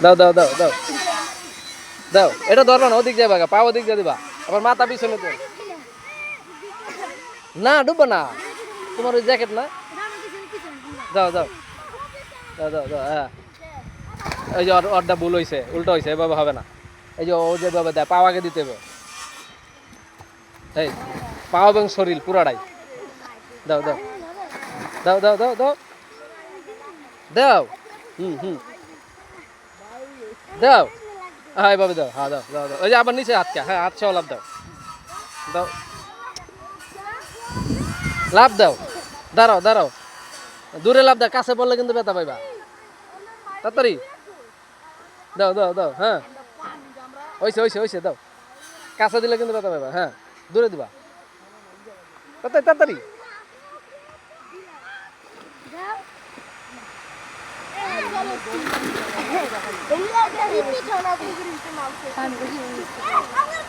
দাও দাও দাও দাও দাও, এটা ধরবা না, ওদিক যাবা, পা ওদিক যা দিবা, আবার মাথা পিছনে তো না, ডুববা না, তোমার ওই জ্যাকেট না, দাও দাও দাও দাও দাও, হ্যাঁ এই যে ওরটা ভুল হয়েছে, উল্টো হয়েছে, এভাবে হবে না, এই যে ও যেভাবে দেয় পাও আগে দিতে হবে, এই পাও এবং শরীর পুরাটাই, দাও দাও দাও দাও দাও দাও দাও, হুম দাও, হ্যাঁ এভাবে দাও, হ্যাঁ দাও দাও দাও, ওই যে আবার নিচে হাতকে, হ্যাঁ হাত সহ লাভ দাও, দাও লাভ দাও, দাঁড়াও দাঁড়াও, দূরে লাভ দাও, কাছে পড়লে কিন্তু ব্যথা পাইবা, তাড়াতাড়ি দাও দাও দাও, হ্যাঁ ওইসে ওইসে ওইসে দাও, কাছে দিলে কিন্তু ব্যথা পাইবা, হ্যাঁ দূরে দিবা, তাড়াতাড়ি তাড়াতাড়ি, Ele é